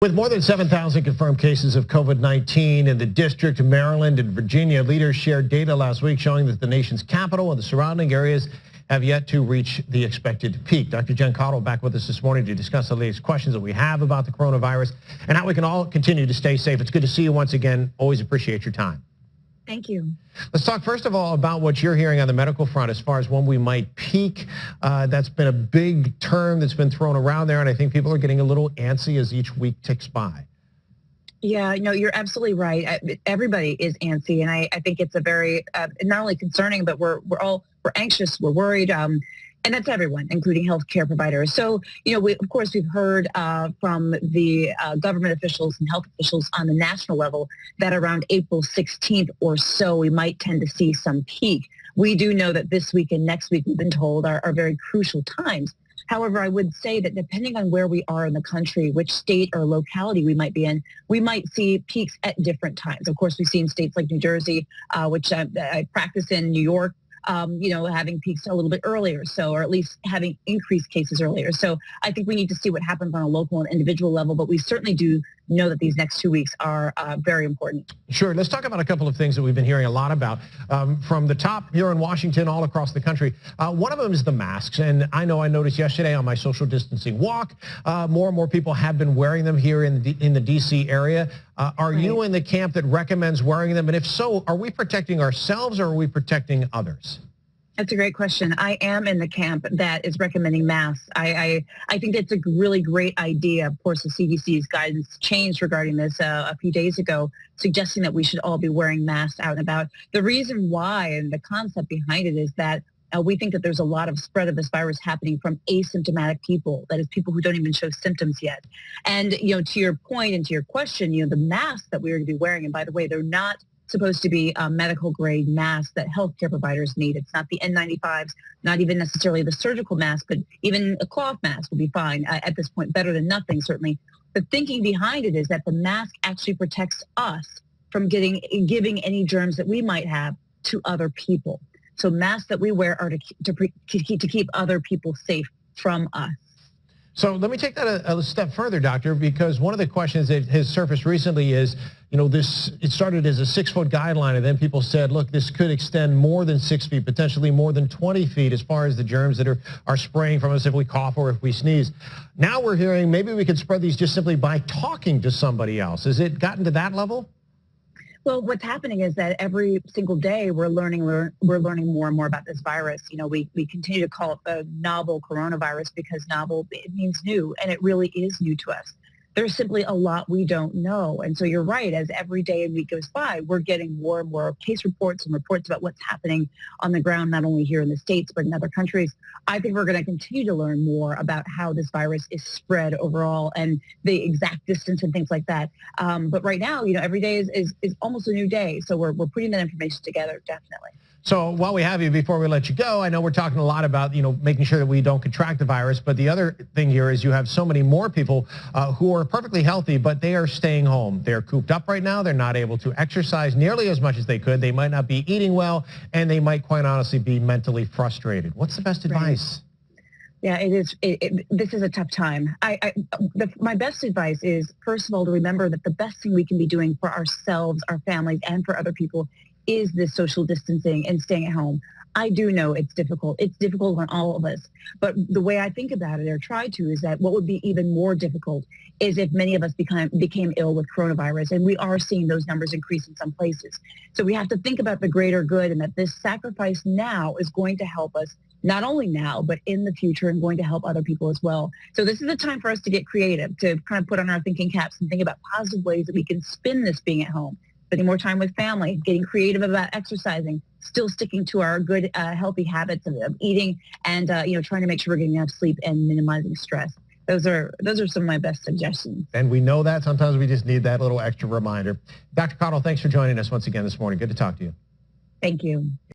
With more than 7,000 confirmed cases of COVID-19 in the district, Maryland and Virginia, leaders shared data last week showing that the nation's capital and the surrounding areas have yet to reach the expected peak. Dr. Caudle back with us this morning to discuss the latest questions that we have about the coronavirus and how we can all continue to stay safe. It's good to see you once again. Always appreciate your time. Thank you. Let's talk first of all about what you're hearing on the medical front as far as when we might peak. That's been a big term that's been thrown around there, and I think people are getting a little antsy as each week ticks by. Yeah, no, you're absolutely right. Everybody is antsy, and I think it's a very not only concerning, but we're anxious, we're worried. And that's everyone, including healthcare providers. So, of course, we've heard from the government officials and health officials on the national level that around April 16th or so, we might tend to see some peak. We do know that this week and next week, we've been told, are very crucial times. However, I would say that depending on where we are in the country, which state or locality we might be in, we might see peaks at different times. Of course, we've seen states like New Jersey, which I practice in, New York, having peaks a little bit earlier, or at least having increased cases earlier. So I think we need to see what happens on a local and individual level, but we certainly do know that these next 2 weeks are very important. Sure. Let's talk about a couple of things that we've been hearing a lot about from the top here in Washington, all across the country. One of them is the masks. And I noticed yesterday on my social distancing walk, more and more people have been wearing them here in the D.C. area. Are you in the camp that recommends wearing them? And if so, are we protecting ourselves or are we protecting others? That's a great question. I am in the camp that is recommending masks. I think that's a really great idea. Of course, the CDC's guidance changed regarding this a few days ago, suggesting that we should all be wearing masks out and about. The reason why and the concept behind it is that we think that there's a lot of spread of this virus happening from asymptomatic people, that is people who don't even show symptoms yet. And, to your point and to your question, the masks that we are going to be wearing, and by the way, they're not supposed to be medical grade masks that healthcare providers need. It's not the N95s, not even necessarily the surgical mask, but even a cloth mask will be fine at this point, better than nothing, certainly. The thinking behind it is that the mask actually protects us from giving any germs that we might have to other people. So masks that we wear are to keep other people safe from us. So let me take that a step further, Doctor, because one of the questions that has surfaced recently is, it started as a 6-foot guideline, and then people said, look, this could extend more than 6 feet, potentially more than 20 feet as far as the germs that are spraying from us if we cough or if we sneeze. Now we're hearing maybe we could spread these just simply by talking to somebody else. Has it gotten to that level? Well, what's happening is that every single day we're learning more and more about this virus. We continue to call it the novel coronavirus because novel, it means new, and it really is new to us. There's simply a lot we don't know. And so you're right, as every day and week goes by, we're getting more and more case reports and reports about what's happening on the ground, not only here in the States, but in other countries. I think we're going to continue to learn more about how this virus is spread overall and the exact distance and things like that. But right now, every day is almost a new day. So we're putting that information together, definitely. So while we have you, before we let you go, I know we're talking a lot about, making sure that we don't contract the virus. But the other thing here is you have so many more people who are perfectly healthy, but they are staying home. They're cooped up right now. They're not able to exercise nearly as much as they could. They might not be eating well, and they might quite honestly be mentally frustrated. What's the best advice? Yeah, it is. This is a tough time. My best advice is, first of all, to remember that the best thing we can be doing for ourselves, our families, and for other people is this social distancing and staying at home. I do know it's difficult. It's difficult on all of us. But the way I think about it, or try to, is that what would be even more difficult is if many of us became ill with coronavirus. And we are seeing those numbers increase in some places. So we have to think about the greater good, and that this sacrifice now is going to help us, not only now, but in the future, and going to help other people as well. So this is a time for us to get creative, to kind of put on our thinking caps and think about positive ways that we can spin this being at home. Spending more time with family, getting creative about exercising, still sticking to our good, healthy habits of eating, and trying to make sure we're getting enough sleep and minimizing stress. Those are some of my best suggestions. And we know that sometimes we just need that little extra reminder. Dr. Caudle, thanks for joining us once again this morning. Good to talk to you. Thank you.